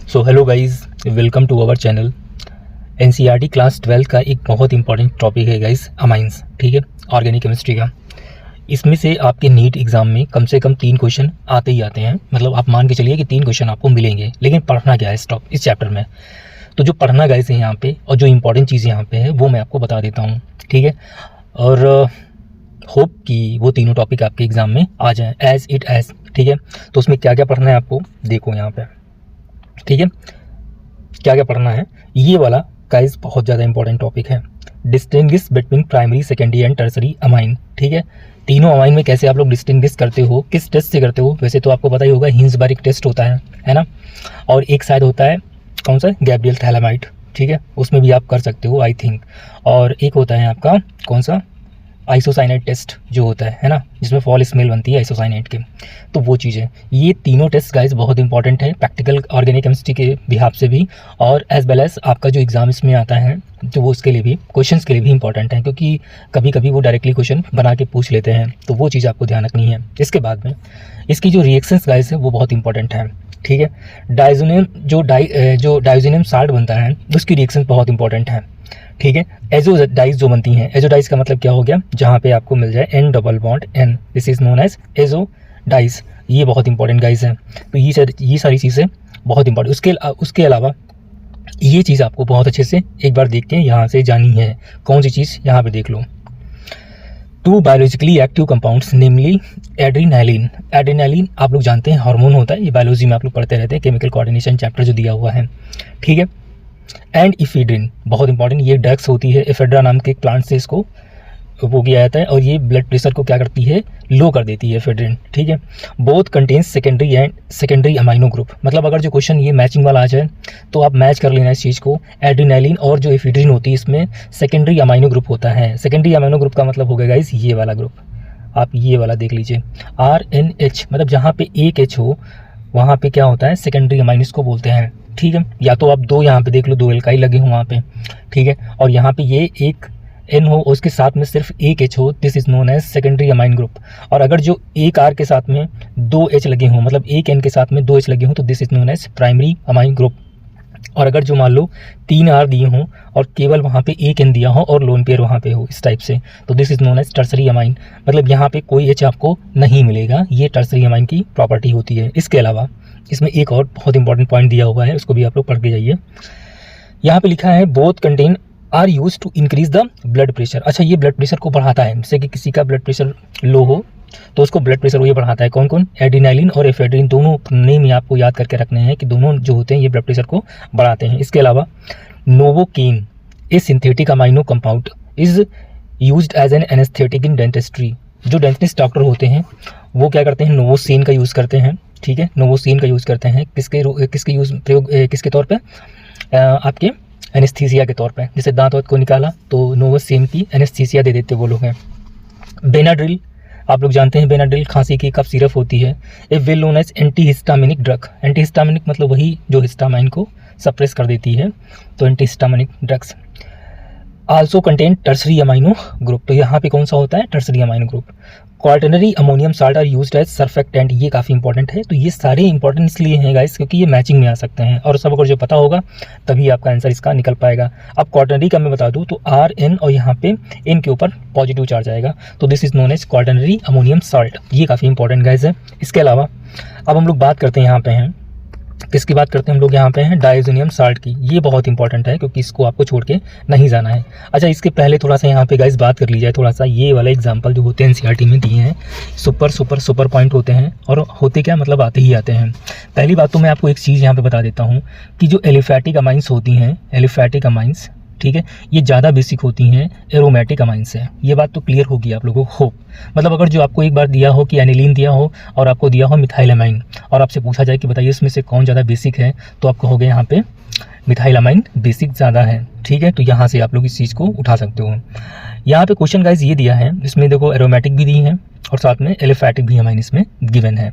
So hello guys, welcome to our channel. NCERT class 12 का एक बहुत इंपॉर्टेंट टॉपिक है गाइज, अमाइंस। ठीक है, ऑर्गेनिक केमिस्ट्री का। इसमें से आपके नीट एग्जाम में कम से कम 3 क्वेश्चन आते ही आते हैं। मतलब आप मान के चलिए कि 3 क्वेश्चन आपको मिलेंगे, लेकिन पढ़ना क्या है इस चैप्टर में। तो जो पढ़ना गाइज है यहाँ पे और जो इंपॉर्टेंट चीज़ यहाँ पे है वो मैं आपको बता देता हूँ। ठीक है, और होप कि वो तीनों टॉपिक आपके एग्जाम में आ जाएँ एज इट एज। ठीक है, तो उसमें क्या क्या पढ़ना है आपको देखो यहाँ पे। ठीक है, क्या क्या पढ़ना है, ये वाला गाइस बहुत ज़्यादा इंपॉर्टेंट टॉपिक है। Distinguish between primary, secondary and tertiary amine. ठीक है, तीनों अमाइन में कैसे आप लोग डिस्टिंग्विश करते हो, किस टेस्ट से करते हो। वैसे तो आपको पता ही होगा, हिंसबर्ग टेस्ट होता है ना, और एक शायद होता है कौन सा, गैब्रियल थैलेमाइड। ठीक है, उसमें भी आप कर सकते हो आई थिंक। और एक होता है आपका कौन सा, आइसोसाइनेट टेस्ट जो होता है ना, जिसमें फॉल स्मेल बनती है आइसोसाइनेट के। तो वो चीज़ें, ये तीनों टेस्ट गाइस बहुत इंपॉर्टेंट है प्रैक्टिकल ऑर्गेनिक केमिस्ट्री के बिहाफ से भी, और एज वेल एज आपका जो एग्जाम इसमें आता है तो वो उसके लिए भी, क्वेश्चंस के लिए भी इंपॉर्टेंट है, क्योंकि कभी कभी वो डायरेक्टली क्वेश्चन बना के पूछ लेते हैं। तो वो चीज़ आपको ध्यान रखनी है। इसके बाद में इसकी जो रिएक्शंस गाइस है वो बहुत इंपॉर्टेंट है। ठीक है, जो डाइजोनियम साल्ट बनता है उसकी रिएक्शन बहुत इंपॉर्टेंट है। ठीक है, एजोडाइज जो बनती हैं, एजोडाइज का मतलब क्या हो गया, जहाँ पे आपको मिल जाए N double bond N, this is known as azo dyes. ये बहुत इंपॉर्टेंट गाइज है। तो ये सारी चीज़ें बहुत इंपॉर्टेंट। उसके अलावा ये चीज़ आपको बहुत अच्छे से एक बार देख के यहाँ से जानी है। कौन सी चीज़, यहाँ पे देख लो। 2 बायोलॉजिकली एक्टिव कंपाउंड्स नेमली एड्रीनैलिन। एड्रीनैलिन आप लोग जानते हैं हार्मोन होता है, ये बायोलॉजी में आप लोग पढ़ते रहते हैं, केमिकल कोऑर्डिनेशन चैप्टर जो दिया हुआ है। ठीक है, एंड इफेड्रिन बहुत इंपॉर्टेंट, ये ड्रग्स होती है, एफेड्रा नाम के प्लांट से इसको वो किया जाता है, और ये ब्लड प्रेशर को क्या करती है, लो कर देती है एफेड्रिन। ठीक है, both contains secondary amino group. मतलब अगर जो क्वेश्चन ये मैचिंग वाला आ जाए तो आप मैच कर लेना इस चीज़ को। एड्रीनैलिन और जो एफेड्रिन होती है इसमें सेकेंडरी अमाइनो ग्रुप होता है। सेकेंडरी अमाइनो ग्रुप का मतलब हो गया गाइस ये वाला ग्रुप, आप ये वाला देख लीजिए RNH। मतलब जहाँ पे एक H हो वहाँ पे क्या होता है, सेकेंडरी अमाइनो इसको बोलते हैं। ठीक है, या तो आप 2 यहाँ पे देख लो, 2 एल्काइल लगे हो वहाँ पे। ठीक है, और यहाँ पे ये एक N हो, उसके साथ में सिर्फ एक H हो, this is known as secondary amine group. और अगर जो एक R के साथ में 2 H लगे हों, मतलब एक N के साथ में 2 H लगे हों, तो this is known as primary amine group. और अगर जो मान लो 3 R दिए हों और केवल वहाँ पे एक N दिया हो और लोन पेयर वहाँ पे हो इस टाइप से, तो this is known as tertiary amine. मतलब यहाँ पे कोई H आपको नहीं मिलेगा, ये टर्सरी अमाइन की प्रॉपर्टी होती है। इसके अलावा इसमें एक और बहुत इंपॉर्टेंट पॉइंट दिया हुआ है, उसको भी आप लोग पढ़ के जाइए। यहाँ पे लिखा है both contain are use to increase the blood pressure. अच्छा, ये ब्लड प्रेशर को बढ़ाता है, जैसे कि किसी का ब्लड प्रेशर लो हो तो उसको ब्लड प्रेशर ये बढ़ाता है। कौन कौन, एड्रीनैलिन और एफेड्रिन, दोनों नेम ही आपको याद करके रखने हैं कि दोनों जो होते हैं ये ब्लड प्रेशर को बढ़ाते हैं। इसके अलावा novocaine a synthetic amino compound is used as an anaesthetic in dentistry. जो डेंटिस्ट डॉक्टर होते हैं वो क्या करते हैं, नोवोसेन का यूज़ करते हैं। ठीक है, नोवोसेन का यूज़ करते हैं किसके तौर पे, आपके एनेस्थीसिया के तौर पे। जैसे दांत को निकाला तो नोवोसेन की एनेस्थीसिया दे देते वो लोग हैं। बेनाड्रिल आप लोग जानते हैं, बेनाड्रिल खांसी की कफ सिरप होती है। A well known as antihistaminic drug. Antihistaminic मतलब वही जो हिस्टामाइन को सप्रेस कर देती है, तो antihistaminic drugs. Also contain tertiary amino group. तो यहाँ पे कौन सा होता है, tertiary amino group. Quaternary ammonium salt are used as surfactant, ये काफ़ी इंपॉर्टेंट है। तो ये सारे इंपॉर्टेंट इसलिए हैं गाइस क्योंकि ये मैचिंग में आ सकते हैं, और सब अगर जो पता होगा तभी आपका आंसर इसका निकल पाएगा। अब क्वार्टनरी का मैं बता दूं तो RN और यहाँ पे N के ऊपर पॉजिटिव चार्ज आएगा, तो this is known as quaternary ammonium salt. ये काफ़ी इंपॉर्टेंट गाइस है। इसके अलावा अब हम लोग बात करते हैं, यहाँ पे हैं किसकी बात करते हैं हम लोग, यहाँ पे हैं डाइजोनियम साल्ट की। ये बहुत इंपॉर्टेंट है क्योंकि इसको आपको छोड़ के नहीं जाना है। अच्छा, इसके पहले थोड़ा सा यहाँ पे गाइस बात कर ली जाए, थोड़ा सा ये वाला एग्जांपल जो होते हैं एनसीईआरटी में दिए हैं, सुपर पॉइंट होते हैं, और होते क्या मतलब आते ही आते हैं। पहली बात तो मैं आपको एक चीज़ यहाँ पे बता देता हूँ कि जो एलिफैटिक अमाइंस होती हैं, एलिफैटिक अमाइंस, ठीक है, ये ज़्यादा बेसिक होती हैं एरोमेटिक अमाइन से। ये बात तो क्लियर होगी आप लोगों को, होप। मतलब अगर जो आपको एक बार दिया हो कि एनिलीन दिया हो और आपको दिया हो मिथाइल अमाइन, और आपसे पूछा जाए कि बताइए इसमें से कौन ज़्यादा बेसिक है, तो आप कहोगे यहाँ पे मिथाइल अमाइन बेसिक ज़्यादा है। ठीक है, तो यहाँ से आप लोग इस चीज़ को उठा सकते हो। यहाँ पे क्वेश्चन गाइज ये दिया है, इसमें देखो एरोमेटिक भी दी है और साथ में एलिफैटिक भी अमाइन इसमें गिवन है।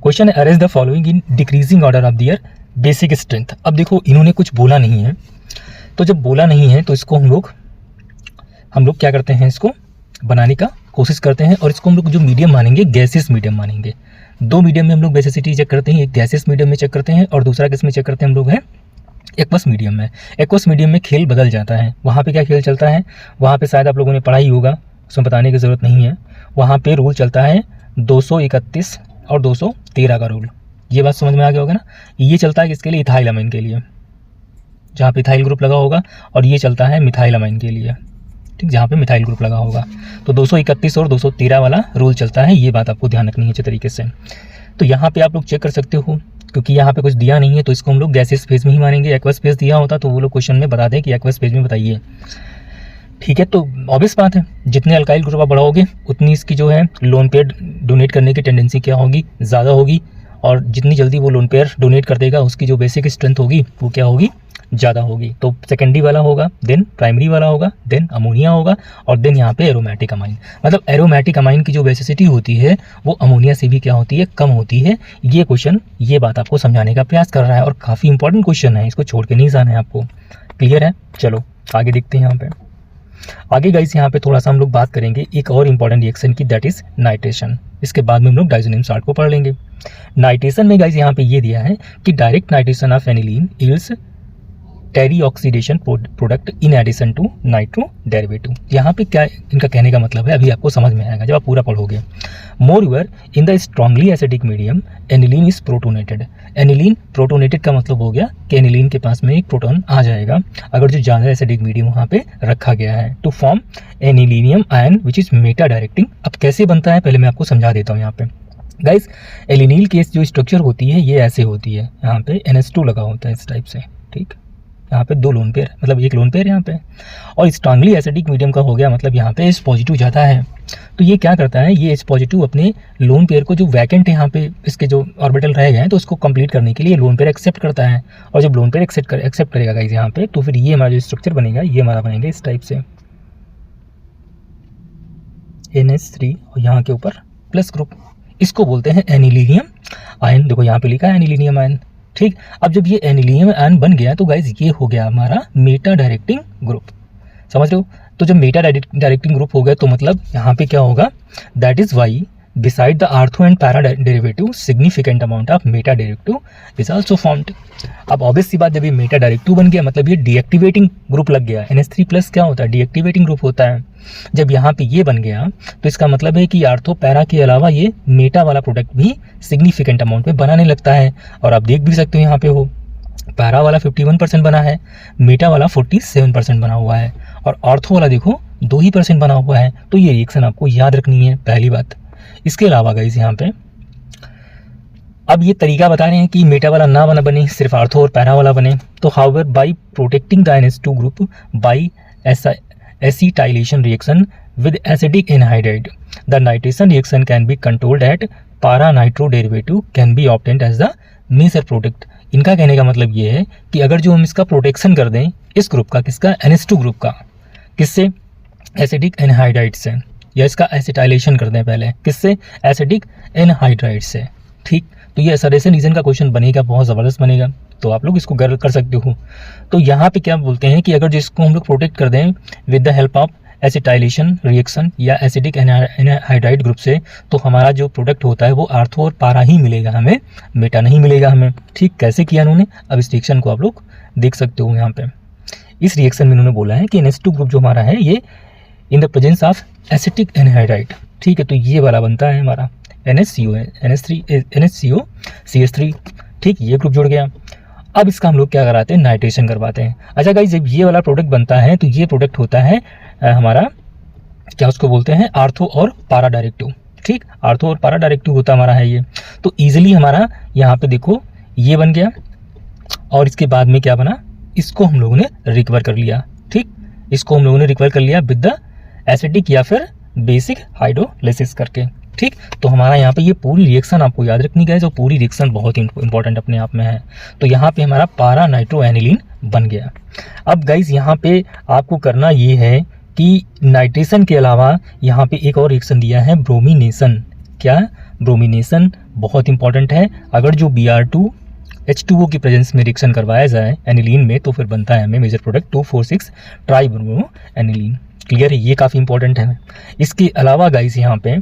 क्वेश्चन है arrange the following in decreasing order of their basic strength. अब देखो इन्होंने कुछ बोला नहीं है, तो जब बोला नहीं है तो इसको हम लोग क्या करते हैं, इसको बनाने का कोशिश करते हैं, और इसको हम लोग जो मीडियम मानेंगे गैसियस मीडियम मानेंगे। दो मीडियम में हम लोग बेसिसिटी चेक करते हैं, एक गैसेस मीडियम में चेक करते हैं और दूसरा किस में चेक करते हैं हम लोग है एक्वस मीडियम में। एक्वस मीडियम में खेल बदल जाता है। वहाँ पे क्या खेल चलता है, वहाँ पे शायद आप लोगों ने पढ़ा ही होगा, उसमें बताने की ज़रूरत नहीं है। वहाँ पे रूल चलता है 231 और 213 का रूल। ये बात समझ में आ गया होगा ना। ये चलता है किसके लिए, इथाइल अमीन के लिए, जहाँ पे इथाइल ग्रुप लगा होगा, और ये चलता है मिथाइल अमीन के लिए, ठीक, जहाँ पे मिथाइल ग्रुप लगा होगा। तो 231 और 213 वाला रूल चलता है। ये बात आपको ध्यान रखनी है अच्छे तरीके से। तो यहाँ पे आप लोग चेक कर सकते हो, क्योंकि यहाँ पे कुछ दिया नहीं है तो इसको हम लोग गैसेस फेज में ही मानेंगे। एक्वस फेज दिया होता तो वो लोग क्वेश्चन में बता दें कि एक्वस फेज में बताइए, ठीक है। तो ऑब्वियस बात है, जितने अल्काइल ग्रुप आप बढ़ाओगे उतनी इसकी जो है लोन पेयर डोनेट करने की टेंडेंसी क्या होगी, ज़्यादा होगी, और जितनी जल्दी वो लोन पेयर डोनेट कर देगा उसकी जो बेसिक स्ट्रेंथ होगी वो क्या होगी, ज़्यादा होगी। तो सेकेंडरी वाला होगा, देन प्राइमरी वाला होगा, देन अमोनिया होगा, और देन यहाँ पे एरोमेटिक अमाइन। मतलब एरोमेटिक अमाइन की जो बेसिसिटी होती है वो अमोनिया से भी क्या होती है, कम होती है। ये क्वेश्चन ये बात आपको समझाने का प्रयास कर रहा है, और काफ़ी इंपॉर्टेंट क्वेश्चन है, इसको छोड़ के नहीं जाना है आपको। क्लियर है? चलो आगे देखते हैं। यहाँ पे आगे गाइस यहाँ पे थोड़ा सा हम लोग बात करेंगे एक और इंपॉर्टेंट रिएक्शन की, दैट इज नाइट्रेशन। इसके बाद में हम लोग डाइज़ोनियम साल्ट को पढ़ लेंगे। नाइट्रेशन में गाइस यहाँ पे ये दिया है कि direct nitration of aniline yields tarry oxidation product in addition to nitro derivative. यहाँ पे क्या इनका कहने का मतलब है, अभी आपको समझ में आएगा जब आप पूरा पढ़ोगे। Moreover in the strongly acidic medium aniline is protonated. Aniline protonated का मतलब हो गया कि एनिलीन के पास में एक प्रोटॉन आ जाएगा अगर जो ज़्यादा एसिडिक मीडियम वहाँ पे रखा गया है, to form anilinium ion which is meta directing. अब कैसे बनता है पहले मैं आपको समझा देता हूँ। यहाँ पे गाइस एलिनील की जो स्ट्रक्चर होती है ये ऐसे होती है, यहाँ पे NH2 लगा होता है इस टाइप से, ठीक। यहाँ पे दो लोन पेयर, मतलब एक लोन पेयर यहाँ पे, और स्ट्रांगली एसिडिक मीडियम का हो गया मतलब यहाँ पे H पॉजिटिव जाता है। तो ये क्या करता है, ये H पॉजिटिव अपने लोन पेयर को जो वैकेंट है यहाँ पे इसके जो ऑर्बिटल रह गए हैं तो उसको कंप्लीट करने के लिए लोन पेयर एक्सेप्ट करता है। और जब लोन पेयर एक्सेप्ट करेगा गाइस यहाँ पे, तो फिर ये हमारा जो स्ट्रक्चर बनेगा ये हमारा बनेगा इस टाइप से NH3 और यहाँ के ऊपर प्लस ग्रुप। इसको बोलते हैं एनिलीनियम आयन। देखो यहाँ पे लिखा है एनिलीनियम आयन, ठीक। अब जब ये एनिलीनियम आयन बन गया तो गाइज ये हो गया हमारा मेटा डायरेक्टिंग ग्रुप, समझ रहे हो। तो जब मेटा डायरेक्टिंग ग्रुप हो गया तो मतलब यहाँ पे क्या होगा, that is why beside the ortho and para derivative significant amount of meta directive is also formed. अब ऑब्वियस सी बात, जब ये मेटा डायरेक्टिव बन गया मतलब ये डीएक्टिवेटिंग ग्रुप लग गया। NH3 प्लस क्या होता है, डीएक्टिवेटिंग ग्रुप होता है। जब यहाँ पे ये बन गया तो इसका मतलब है कि आर्थो पैरा के अलावा ये मेटा वाला प्रोडक्ट भी सिग्निफिकेंट अमाउंट में बनाने लगता है। और आप देख भी सकते हो यहाँ पे हो पैरा वाला 51% बना है, मेटा वाला 47% बना हुआ है, और आर्थो वाला देखो 2% बना हुआ है। तो ये रिएक्शन आपको याद रखनी है, पहली बात। इसके अलावा गाइस यहाँ पे अब ये तरीका बता रहे हैं कि मेटा वाला ना बने, सिर्फ आर्थो और पैरा वाला बने। तो however by protecting the NH2 group by acetylation reaction with acidic anhydride, the nitration reaction can be controlled at para nitro derivative can be obtained as the major product। इनका कहने का मतलब ये है कि अगर जो हम इसका प्रोटेक्शन कर दें इस ग्रुप का, किसका, NH2 ग्रुप का, किससे, एसिडिक एनहाइड्राइड से, या इसका एसिटाइलेशन कर दें पहले, किससे, एसिडिक एनहाइड्राइड से, ठीक। तो ये एसिडेशन रीजन का क्वेश्चन बनेगा, बहुत ज़बरदस्त बनेगा, तो आप लोग इसको गर्व कर सकते हो। तो यहाँ पे क्या बोलते हैं कि अगर जिसको हम लोग प्रोटेक्ट कर दें with the help of acetylation reaction या एसिडिक एनहाइड्राइड ग्रुप से, तो हमारा जो प्रोडक्ट होता है वो आर्थो और पारा ही मिलेगा हमें, मेटा नहीं मिलेगा हमें, ठीक। कैसे किया इन्होंने, अब इस रिएक्शन को आप लोग देख सकते हो। यहाँ पे इस रिएक्शन में इन्होंने बोला है कि NH2 ग्रुप जो हमारा है ये in the presence of acetic anhydride, ठीक है। तो ये वाला बनता है हमारा NHCO है, NHCO CH3, ठीक। ये ग्रुप जुड़ गया। अब इसका हम लोग क्या कराते हैं, नाइट्रेशन करवाते हैं। अच्छा गाइस, जब ये वाला प्रोडक्ट बनता है तो ये प्रोडक्ट होता है हमारा, क्या उसको बोलते हैं, आर्थो और पारा डायरेक्टिव, ठीक। आर्थो और पारा डायरेक्टिव होता हमारा है ये। तो ईजिली हमारा यहाँ पे देखो ये बन गया, और इसके बाद में क्या बना, इसको हम लोगों ने रिकवर कर लिया, ठीक। इसको हम लोगों ने रिकवर कर लिया विद द एसिडिक या फिर बेसिक हाइड्रोलिसिस करके, ठीक। तो हमारा यहाँ पे ये पूरी रिएक्शन आपको याद रखनी है, जो पूरी रिएक्शन बहुत इंपॉर्टेंट अपने आप में है। तो यहाँ पे हमारा पारा नाइट्रो एनिलीन बन गया। अब गाइज यहाँ पे आपको करना ये है कि नाइट्रेशन के अलावा यहाँ पे एक और रिएक्शन दिया है, ब्रोमिनेशन। क्या, ब्रोमिनेशन बहुत इंपॉर्टेंट है। अगर जो Br2 H2O की प्रेजेंस में रिएक्शन करवाया जाए एनिलीन में तो फिर बनता है हमें major product 2,4,6 tribromo aniline. Clear है, ये काफ़ी इंपॉर्टेंट है। इसके अलावा गाइस यहाँ पे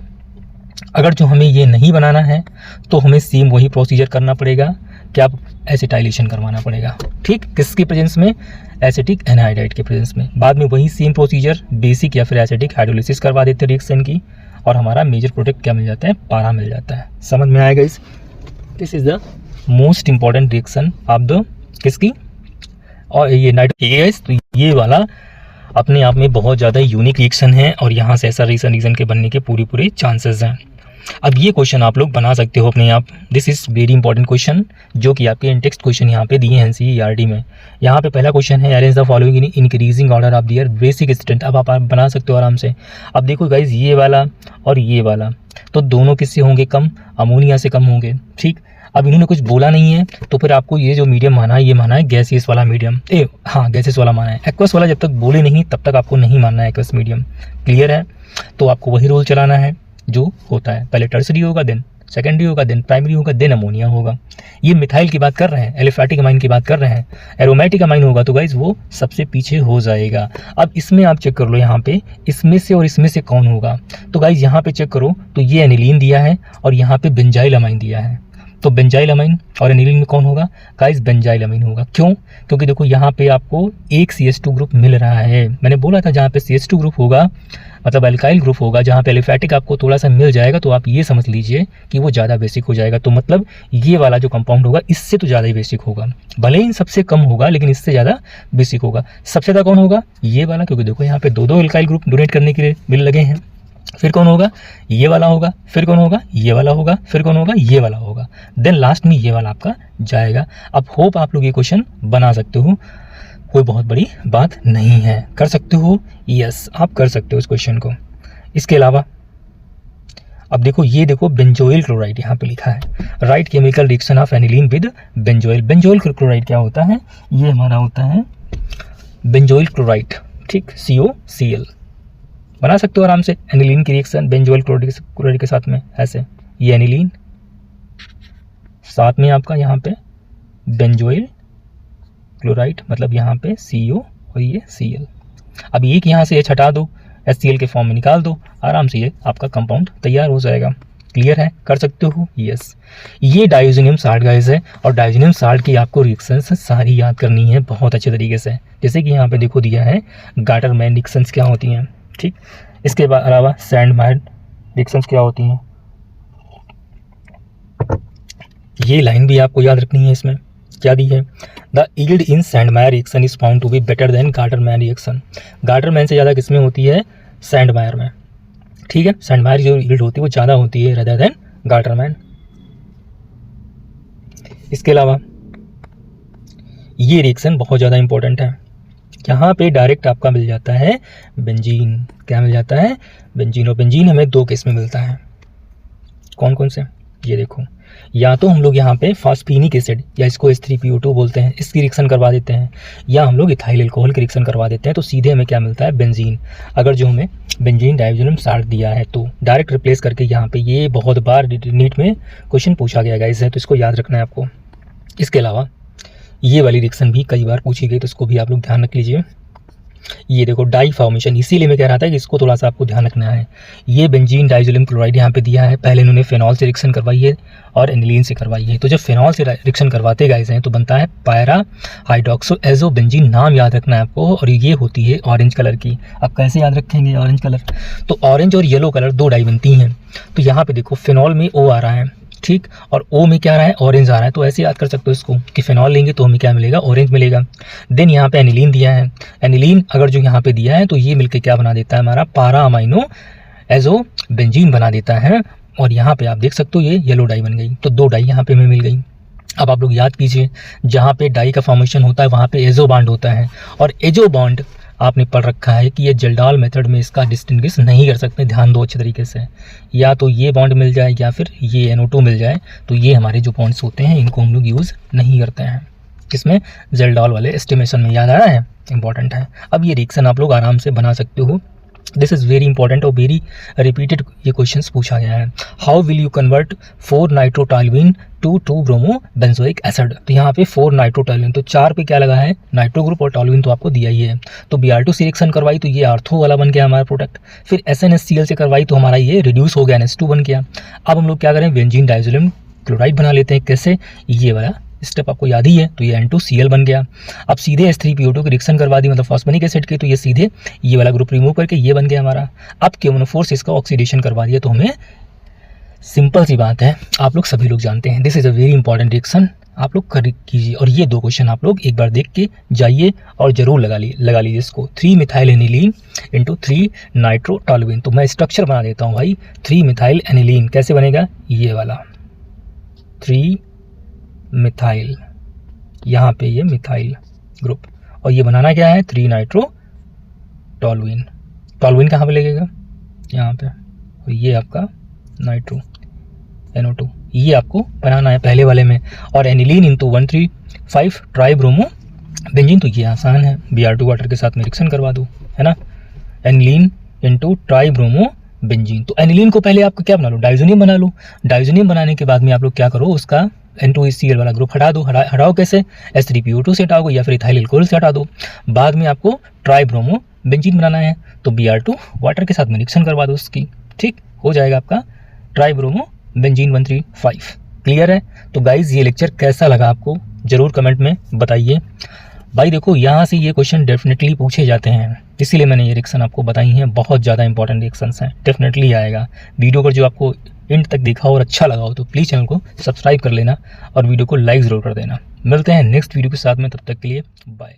अगर जो हमें ये नहीं बनाना है तो हमें सेम वही प्रोसीजर करना पड़ेगा, क्या एसिटाइलेशन करवाना पड़ेगा, ठीक, किसके प्रेजेंस में, एसिटिक एनहाइड्राइड के प्रेजेंस में। बाद में वही सेम प्रोसीजर बेसिक या फिर एसिटिक हाइड्रोलिसिस करवा देते हैं रिएक्शन की, और हमारा मेजर प्रोडक्ट क्या मिल जाता है, पारा मिल जाता है। समझ में आएगा इस, this is the most important reaction of the किसकी, और ये नाइट्रोजन, तो ये वाला अपने आप में बहुत ज़्यादा यूनिक रिएक्शन है और यहाँ से ऐसा रिएक्शन के बनने के पूरे चांसेस हैं। अब ये क्वेश्चन आप लोग बना सकते हो अपने आप, this is very important question जो कि आपके इन टेक्स्ट क्वेश्चन यहाँ पे दिए हैं एनसीईआरटी में। यहाँ पे पहला क्वेश्चन है arrange the following in increasing order of their basic state. अब आप बना सकते हो आराम से। अब देखो गाइज, ये वाला और ये वाला तो दोनों किससे होंगे, कम, अमोनिया से कम होंगे, ठीक। अब इन्होंने कुछ बोला नहीं है तो फिर आपको ये जो मीडियम माना है, ये माना है गैसियस वाला मीडियम, हाँ गैसियस वाला माना है। एक्वस वाला जब तक बोले नहीं तब तक आपको नहीं मानना है एक्वस मीडियम, क्लियर है। तो आपको वही रोल चलाना है जो होता है, पहले टर्सरी होगा, देन सेकेंडरी होगा, देन प्राइमरी होगा, देन अमोनिया होगा। ये मिथाइल की बात कर रहे हैं, एलिफैटिक अमाइन की बात कर रहे हैं। एरोमेटिक अमाइन होगा तो गाइज वो सबसे पीछे हो जाएगा। अब इसमें आप चेक कर लो, यहाँ पे इसमें से और इसमें से कौन होगा, तो गाइज यहाँ पे चेक करो तो ये एनिलीन दिया है और यहाँ पे बेंजाइल अमाइन दिया है। तो बेंजाइल अमाइन और एनिलीन में कौन होगा, गाइस बेंजाइल अमीन होगा। क्यों, क्योंकि देखो यहाँ पे आपको एक CH2 ग्रुप मिल रहा है। मैंने बोला था जहाँ पे CH2 ग्रुप होगा मतलब एल्काइल ग्रुप होगा, जहाँ पे एलिफैटिक आपको थोड़ा सा मिल जाएगा तो आप ये समझ लीजिए कि वो ज़्यादा बेसिक हो जाएगा। तो मतलब ये वाला जो कंपाउंड होगा इससे तो ज़्यादा ही बेसिक होगा, भले ही सबसे कम होगा लेकिन इससे ज़्यादा बेसिक होगा। सबसे ज़्यादा कौन होगा, ये वाला, क्योंकि देखो यहाँ पे दो एल्काइल ग्रुप डोनेट करने के लिए मिल लगे हैं। फिर कौन होगा, ये वाला होगा, फिर कौन होगा, ये वाला होगा, फिर कौन होगा, ये वाला होगा, देन लास्ट में ये वाला आपका जाएगा। अब होप आप लोग ये क्वेश्चन बना सकते हो, कोई बहुत बड़ी बात नहीं है, कर सकते हो, यस आप कर सकते हो इस क्वेश्चन को। इसके अलावा अब देखो, ये देखो बेंजोइल क्लोराइड यहाँ पे लिखा है, right chemical reaction of aniline with benzoyl. Benzoyl chloride क्या होता है, ये हमारा होता है बेंजोइल क्लोराइड, ठीक, COCl बना सकते हो आराम से। एनिलीन की रिएक्शन बेंजोइल क्लोराइड के साथ में ऐसे, ये एनिलीन, साथ में आपका यहाँ पे बेंजोइल क्लोराइड, मतलब यहाँ पे CO और ये Cl। अब एक यहाँ से ये हटा दो, HCl के फॉर्म में निकाल दो, आराम से ये आपका कंपाउंड तैयार हो जाएगा। क्लियर है, कर सकते हो, यस। ये डायोजेनियम साल्ट गाइस है, और डायोजेनियम साल्ट की आपको रिएक्शंस सारी याद करनी है बहुत अच्छे तरीके से। जैसे कि यहाँ पे देखो दिया है गाटरमैन रिएक्शंस क्या होती हैं, ठीक। इसके अलावा सैंडमायर रिएक्शंस क्या होती हैं, ये लाइन भी आपको याद रखनी है। इसमें क्या दी है, the yield in Sandmeyer reaction is found to be better than Gattermann reaction. Gattermann से ज़्यादा किसमें होती है, सैंडमायर में, ठीक है। सैंडमायर जो यील्ड होती है वो ज़्यादा होती है रेदर देन गाटरमैन। इसके अलावा ये रिएक्शन बहुत ज़्यादा इंपॉर्टेंट है, यहाँ पे डायरेक्ट आपका मिल जाता है बेंजीन। क्या मिल जाता है, बेंजीन। और बेंजीन हमें दो केस में मिलता है, कौन कौन से, ये देखो, या तो हम लोग यहाँ पे फॉस्फेनिक एसिड या इसको H3PO2 बोलते हैं, इसकी रिएक्शन करवा देते हैं, या हम लोग इथाइल अल्कोहल की रिएक्शन करवा देते हैं, तो सीधे हमें क्या मिलता है, बेंजीन। अगर जो हमें बेंजीन डायोजेनियम साल्ट दिया है तो डायरेक्ट रिप्लेस करके, यहाँ पे ये बहुत बार नीट में क्वेश्चन पूछा गया गाइस है, तो इसको याद रखना है आपको। इसके अलावा ये वाली रिएक्शन भी कई बार पूछी गई, तो इसको भी आप लोग ध्यान रख लीजिए। ये देखो डाई फॉर्मेशन, इसीलिए मैं कह रहा था कि इसको थोड़ा सा आपको ध्यान रखना है। ये बेंजीन डाइजोनियम क्लोराइड यहाँ पे दिया है, पहले इन्होंने फेनॉल से रिएक्शन करवाई है और एनिलीन से करवाई है। तो जब फेनॉल से रिएक्शन करवाते गाइस हैं तो बनता है पायरा हाइड्रोक्सो एजो बेंजीन, नाम याद रखना है आपको। और ये होती है ऑरेंज कलर की। अब कैसे याद रखेंगे ऑरेंज कलर, तो ऑरेंज और येलो कलर दो डाई बनती हैं। तो यहाँ पे देखो फेनॉल में O आ रहा है, ठीक, और O में क्या आ रहा है, ऑरेंज आ रहा है। तो ऐसे याद कर सकते हो इसको कि फेनॉल लेंगे तो हमें क्या मिलेगा, ऑरेंज मिलेगा। देन यहाँ पे एनिलीन दिया है, एनिलीन अगर जो यहाँ पे दिया है तो ये मिलके क्या बना देता है, हमारा पारा अमाइनो एजो बेंजीन बना देता है। और यहाँ पे आप देख सकते हो ये येलो डाई बन गई, तो दो डाई यहाँ पे हमें मिल गई। अब आप लोग याद कीजिए, जहाँ पे डाई का फॉर्मेशन होता है वहाँ पे एजो बॉन्ड होता है, और एजो बॉन्ड आपने पढ़ रखा है कि ये जल्डाल मेथड में इसका डिस्टिंग्विश नहीं कर सकते। ध्यान दो अच्छे तरीके से, या तो ये बॉन्ड मिल जाए या फिर ये NO2 मिल जाए, तो ये हमारे जो बॉन्ड्स होते हैं इनको हम लोग यूज़ नहीं करते हैं। किसमें, जल्डाल वाले एस्टिमेशन में। याद आ रहा है, इंपॉर्टेंट है। अब ये रिएक्शन आप लोग आराम से बना सकते हो दिस इज़ वेरी इंपॉर्टेंट और वेरी रिपीटेड ये क्वेश्चंस पूछा गया है। How will you convert 4 nitrotoluene to 2 bromo benzoic acid. तो यहाँ पे 4 नाइट्रोटॉल्यूइन, तो 4 पे क्या लगा है नाइट्रो ग्रुप और टॉल्यूइन तो आपको दिया ही है। तो Br2 से रिएक्शन करवाई तो ये आर्थो वाला बन गया हमारा प्रोडक्ट। फिर SnHCl से करवाई तो हमारा ये रिड्यूस हो गया NH2 बन गया। अब हम लोग क्या करें, बेंजीन डाइजोलियम क्लोराइड बना लेते हैं। कैसे, ये वाला स्टेप आपको याद ही है। तो ये N2Cl बन गया। अब सीधे H3PO2 की रिएक्शन करवा दी, मतलब फॉस्फेनिक एसिड की, तो ये सीधे ये वाला ग्रुप रिमूव करके ये बन गया हमारा। अब KMnO4 से इसका ऑक्सीडेशन करवा दिया, तो हमें सिंपल सी बात है, आप लोग सभी लोग जानते हैं, this is a very important reaction, आप लोग कर कीजिए। और ये 2 क्वेश्चन आप लोग एक बार देख के जाइए और जरूर लगा लीजिए इसको। 3 मिथाइल एनिलीन इंटू 3 नाइट्रोटॉल्यूइन। तो मैं स्ट्रक्चर बना देता हूँ भाई। 3 मिथाइल एनिलीन कैसे बनेगा, ये वाला 3 मिथाइल, यहाँ पे ये मिथाइल ग्रुप, और ये बनाना क्या है 3 नाइट्रोटॉल्यूइन। टॉल्यूइन कहाँ पे लगेगा, यहाँ पे, और ये आपका नाइट्रो NO2, ये आपको बनाना है पहले वाले में। और एनिलीन इंटू 135 ट्राइब्रोमो बेंजीन, तो ये आसान है, Br2 वाटर के साथ में रिएक्शन करवा दो, है ना। एनिलीन इंटू ट्राइब्रोमो बेंजीन, तो एनिलीन को पहले आपको क्या बना लो, डाइजोनियम बना लो। डाइजोनियम बनाने के बाद में आप लोग क्या करो, उसका N2Cl वाला ग्रुप हटा दो। हटाओ कैसे, H3PO2 से हटाओ या फिर इथाइल अल्कोहल से हटा दो। बाद में आपको ट्राइब्रोमो बेंजीन बनाना है, तो Br2 वाटर के साथ में रिएक्शन करवा दो उसकी, ठीक हो जाएगा आपका ट्राइब्रोमो बेंजीन 135। क्लियर है। तो गाइज ये लेक्चर कैसा लगा आपको जरूर कमेंट में बताइए। भाई देखो यहाँ से ये क्वेश्चन डेफिनेटली पूछे जाते हैं, इसीलिए मैंने ये रिएक्शन आपको बताई हैं, बहुत ज़्यादा इंपॉर्टेंट रिएक्शंस हैं, डेफिनेटली आएगा। वीडियो पर जो आपको एंड तक देखा हो और अच्छा लगा हो तो प्लीज़ चैनल को सब्सक्राइब कर लेना और वीडियो को लाइक ज़रूर कर देना। मिलते हैं नेक्स्ट वीडियो के साथ में, तब तक के लिए बाय।